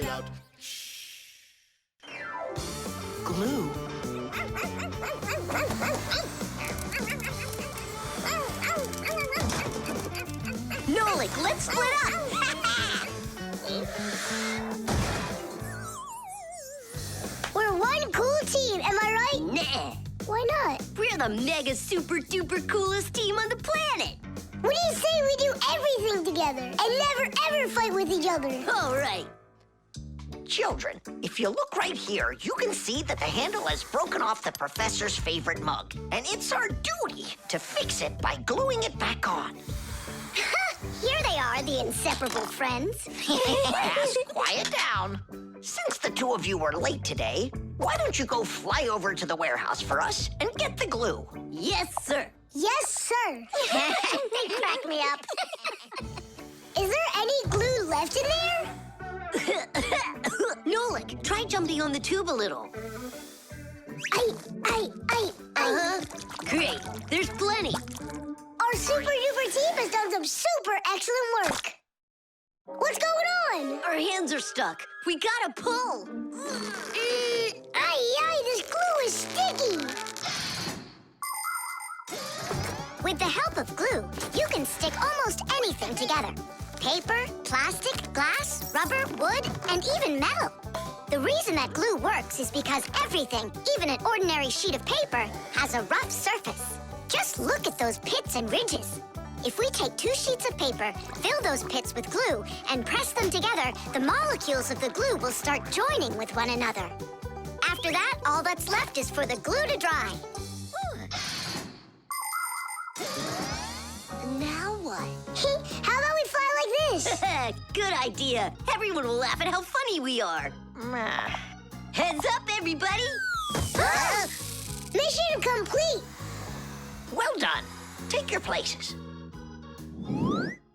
out. Glue. Nolik, let's split up! We're one cool team, am I right? Nah. Why not? We're the mega super duper coolest team on the planet. What do you say we do everything together and never ever fight with each other? All right. Children, if you look right here, you can see that the handle has broken off the professor's favorite mug. And it's our duty to fix it by gluing it back on. Here they are, the inseparable friends. Class, quiet down. Since the two of you were late today, why don't you go fly over to the warehouse for us and get the glue? Yes, sir. Yes, sir. They crack me up. Is there any glue left in there? Nolik, try jumping on the tube a little. Great. There's plenty. Our super duper team has done some super excellent work. What's going on? Our hands are stuck. We gotta pull. This glue is sticky. With the help of glue, you can stick almost anything together. Paper, plastic, glass, rubber, wood, and even metal. The reason that glue works is because everything, even an ordinary sheet of paper, has a rough surface. Just look at those pits and ridges. If we take 2 sheets of paper, fill those pits with glue, and press them together, the molecules of the glue will start joining with one another. After that, all that's left is for the glue to dry. Now what? How about we fly like this? Good idea. Everyone will laugh at how funny we are. Heads up, everybody. Mission complete. Well done. Take your places.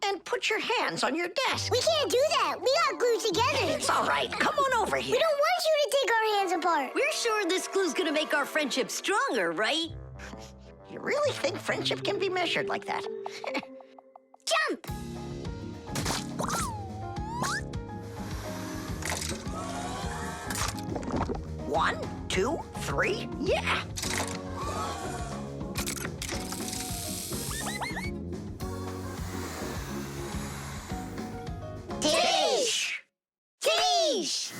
And put your hands on your desk. We can't do that. We got glued together. It's all right. Come on over here. We don't want you to take our hands apart. We're sure this glue's gonna make our friendship stronger, right? You really think friendship can be measured like that? Jump! One, two, three, yeah! Tish! Tish!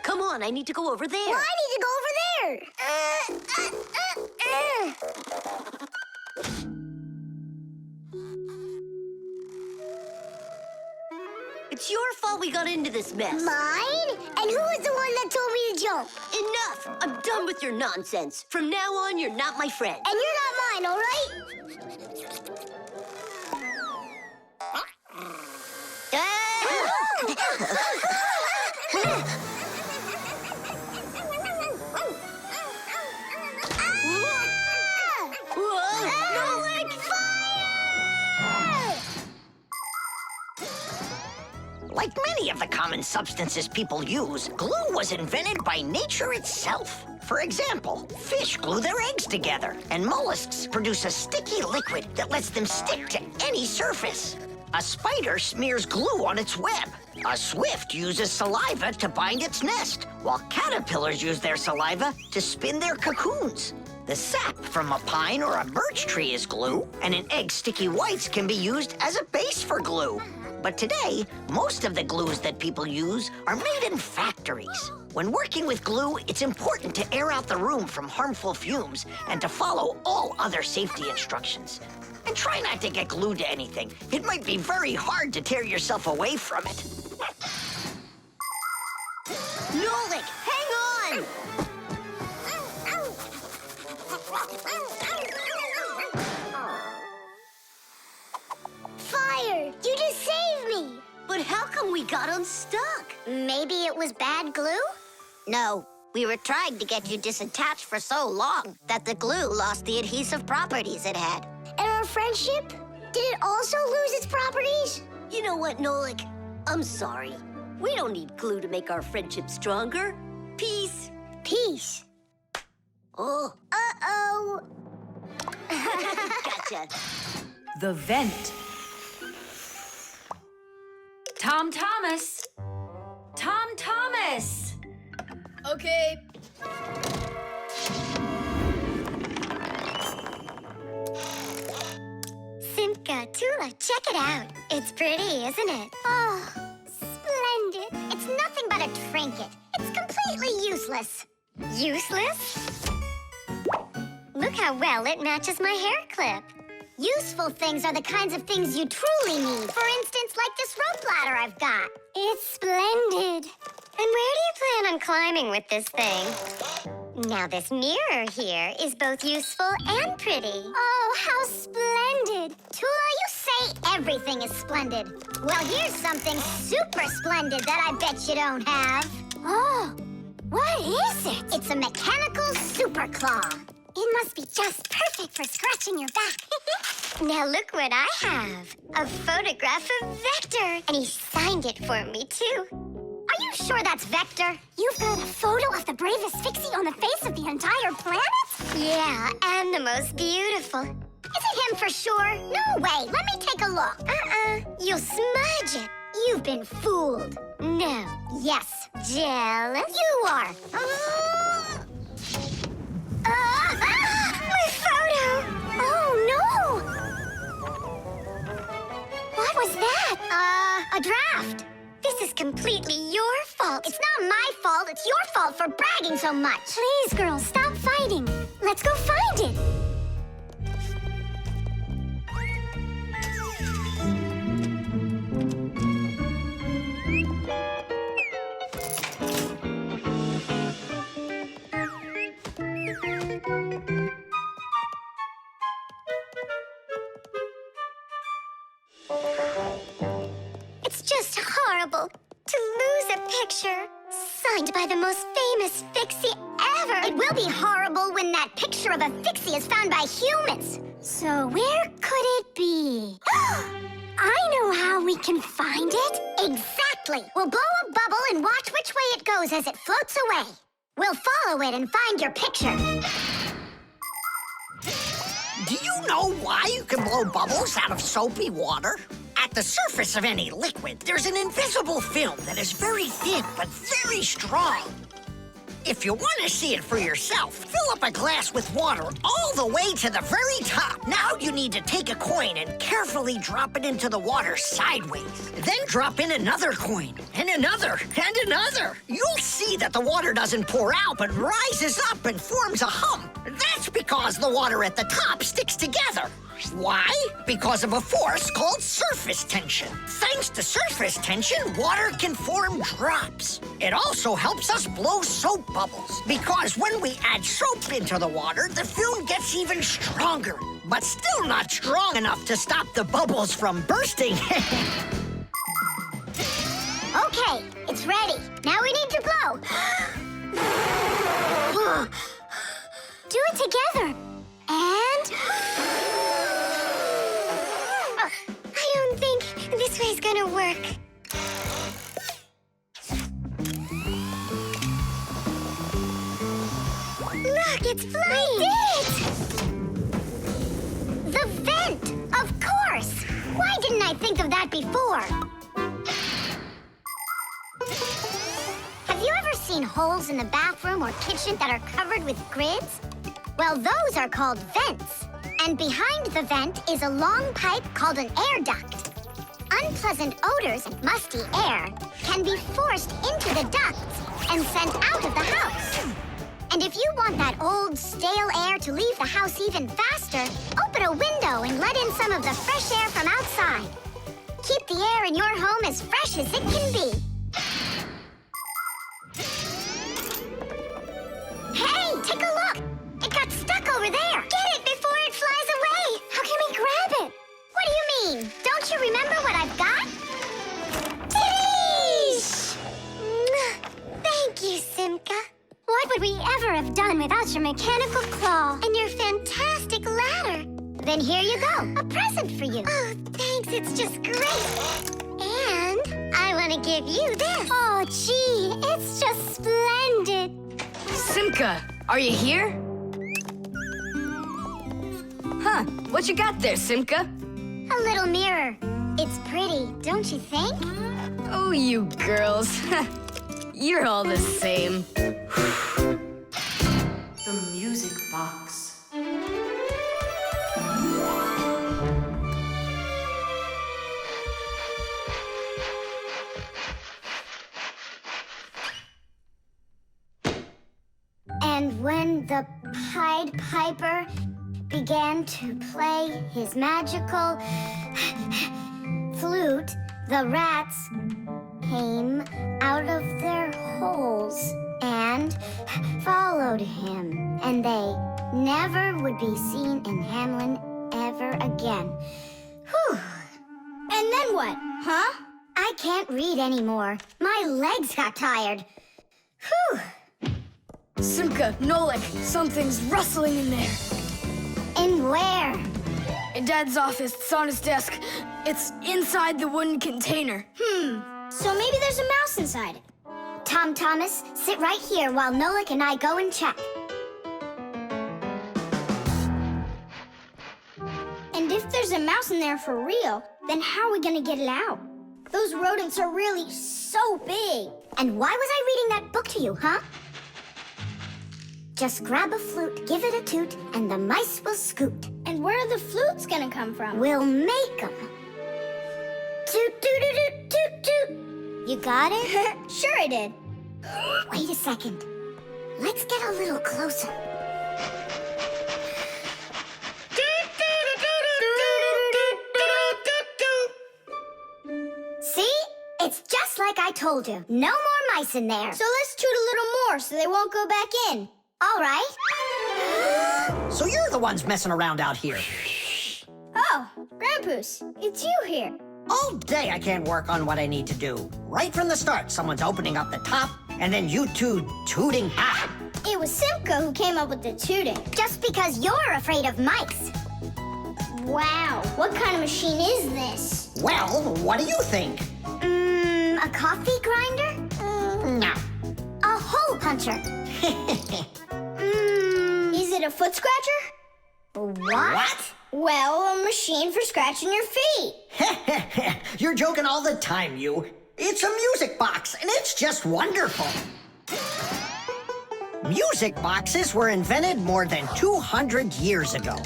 Come on, I need to go over there. Well, I need to go over there. It's your fault we got into this mess. Mine? And who was the one that told me to jump? Enough! I'm done with your nonsense. From now on, you're not my friend. And you're not mine, all right? Like many of the common substances people use, glue was invented by nature itself. For example, fish glue their eggs together, and mollusks produce a sticky liquid that lets them stick to any surface. A spider smears glue on its web. A swift uses saliva to bind its nest, while caterpillars use their saliva to spin their cocoons. The sap from a pine or a birch tree is glue, and an egg's sticky whites can be used as a base for glue. But today, most of the glues that people use are made in factories. When working with glue, it's important to air out the room from harmful fumes and to follow all other safety instructions. And try not to get glued to anything. It might be very hard to tear yourself away from it. Nolik, hang on! Fire! You just saved me! But how come we got unstuck? Maybe it was bad glue? No, we were trying to get you disattached for so long that the glue lost the adhesive properties it had. And our friendship? Did it also lose its properties? know what, Nolik? I'm sorry. We don't need glue to make our friendship stronger. Peace. Peace. Oh. Uh-oh. Gotcha. The vent. Tom Thomas. Tom Thomas. Okay. Simka, Tula, check it out. It's pretty, isn't it? Oh, splendid. It's nothing but a trinket. It's completely useless. Useless? Look how well it matches my hair clip. Useful things are the kinds of things you truly need. For instance, like this rope ladder I've got. It's splendid. And where do you plan on climbing with this thing? Now this mirror here is both useful and pretty. Oh, how splendid. Tula, you say everything is splendid. Well, here's something super splendid that I bet you don't have. Oh, what is it? It's a mechanical super claw. It must be just perfect for scratching your back. Now look what I have. A photograph of Vector. And he signed it for me, too. Are you sure that's Vector? You've got a photo of the bravest Fixie on the face of the entire planet? Yeah, and the most beautiful. Is it him for sure? No way. Let me take a look. You'll smudge it. You've been fooled. No. Yes. Jealous? You are. My photo! Oh, no! What was that? A draft. This is completely your fault. It's not my fault. It's your fault for bragging so much. Please, girls, stop fighting. Let's go find it. It's just horrible to lose a picture signed by the most famous Fixie ever. It will be horrible when that picture of a Fixie is found by humans. So where could it be? I know how we can find it. Exactly. We'll blow a bubble and watch which way it goes as it floats away. We'll follow it and find your picture. Do you know why you can blow bubbles out of soapy water? At the surface of any liquid, there's an invisible film that is very thin but very strong. If you want to see it for yourself, fill up a glass with water all the way to the very top. Now you need to take a coin and carefully drop it into the water sideways. Then drop in another coin, and another, and another. You'll see that the water doesn't pour out, but rises up and forms a hump. That's because the water at the top sticks together. Why? Because of a force called surface tension. Thanks to surface tension, water can form drops. It also helps us blow soap bubbles, because when we add soap into the water, the film gets even stronger, but still not strong enough to stop the bubbles from bursting. Okay, it's ready. Now we need to blow. Do it together. And... I don't think this way's gonna work. Look, it's flying! We did it! The vent! Of course! Why didn't I think of that before? Have you ever seen holes in the bathroom or kitchen that are covered with grids? Well, those are called vents. And behind the vent is a long pipe called an air duct. Unpleasant odors and musty air can be forced into the ducts and sent out of the house. And if you want that old, stale air to leave the house even faster, open a window and let in some of the fresh air from outside. Keep the air in your home as fresh as it can be. Hey, take a look! It got stuck over there! Get it before it flies away! How can we grab it? What do you mean? Don't you remember what I've got? Tidish! Thank you, Simka. What would we ever have done without your mechanical claw and your fantastic ladder? Then here you go, a present for you. Oh, thanks, it's just great. gonna give you this. Oh, gee, it's just splendid. Simka, are you here? Huh, what you got there, Simka? A little mirror. It's pretty, don't you think? Oh, you girls. You're all the same. The music box. And when the Pied Piper began to play his magical flute, the rats came out of their holes and followed him. And they never would be seen in Hamlin ever again. Whew. And then what, huh? I can't read anymore. My legs got tired. Whew. Simka, Nolik, something's rustling in there. In where? In Dad's office, it's on his desk. It's inside the wooden container. So maybe there's a mouse inside it. Tom Thomas, sit right here while Nolik and I go and check. And if there's a mouse in there for real, then how are we gonna get it out? Those rodents are really so big. And why was I reading that book to you, huh? Just grab a flute, give it a toot, and the mice will scoot. And where are the flutes gonna come from? We'll make them. Toot, toot, toot, toot, toot. You got it? Sure I did. Wait a second. Let's get a little closer. See? It's just like I told you. No more mice in there. So let's toot a little more so they won't go back in. All right. So you're the ones messing around out here. Oh, Grandpoos, it's you here. All day I can't work on what I need to do. Right from the start, someone's opening up the top, and then you two tooting. It was Simka who came up with the tooting. Just because you're afraid of mice. Wow, what kind of machine is this? Well, what do you think? A coffee grinder? No. A hole puncher? Is it a foot scratcher? What? Well, a machine for scratching your feet. You're joking all the time, you. It's a music box, and it's just wonderful. Music boxes were invented more than 200 years ago.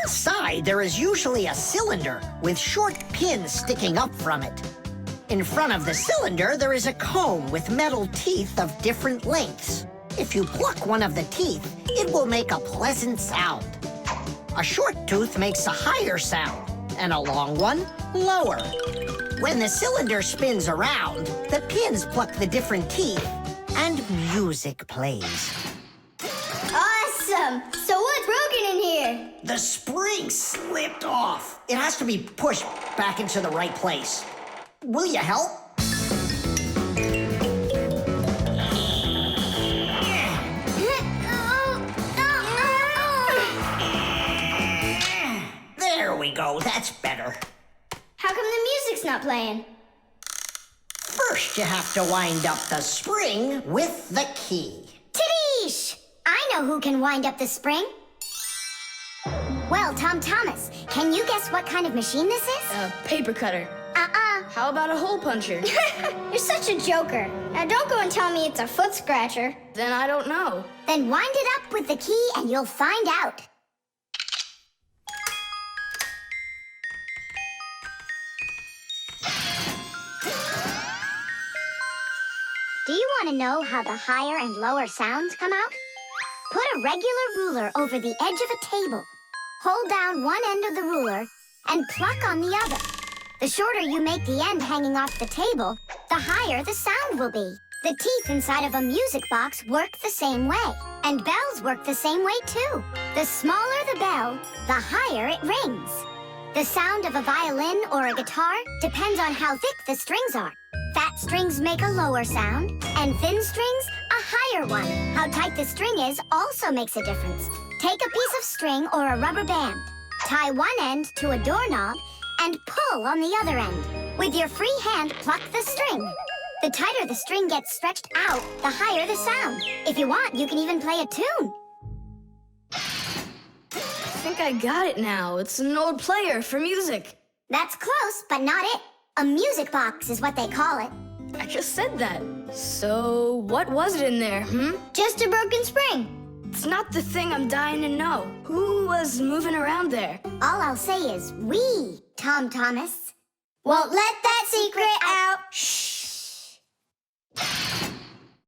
Inside, there is usually a cylinder with short pins sticking up from it. In front of the cylinder, there is a comb with metal teeth of different lengths. If you pluck one of the teeth, it will make a pleasant sound. A short tooth makes a higher sound, and a long one, lower. When the cylinder spins around, the pins pluck the different teeth, and music plays. Awesome! So what's broken in here? The spring slipped off. It has to be pushed back into the right place. Will you help? There we go. That's better. How come the music's not playing? First, you have to wind up the spring with the key. Tidish! I know who can wind up the spring. Well, Tom Thomas, can you guess what kind of machine this is? A paper cutter. How about a hole puncher? You're such a joker. Now don't go and tell me it's a foot scratcher. Then I don't know. Then wind it up with the key and you'll find out. Do you want to know how the higher and lower sounds come out? Put a regular ruler over the edge of a table. Hold down one end of the ruler and pluck on the other. The shorter you make the end hanging off the table, the higher the sound will be. The teeth inside of a music box work the same way. And bells work the same way too. The smaller the bell, the higher it rings. The sound of a violin or a guitar depends on how thick the strings are. Fat strings make a lower sound, and thin strings a higher one. How tight the string is also makes a difference. Take a piece of string or a rubber band. Tie one end to a doorknob and pull on the other end. With your free hand, pluck the string. The tighter the string gets stretched out, the higher the sound. If you want, you can even play a tune. I think I got it now. It's an old player for music. That's close, but not it. A music box is what they call it. I just said that. So, what was it in there, Just a broken spring. It's not the thing I'm dying to know. Who was moving around there? All I'll say is we, Tom Thomas, won't let that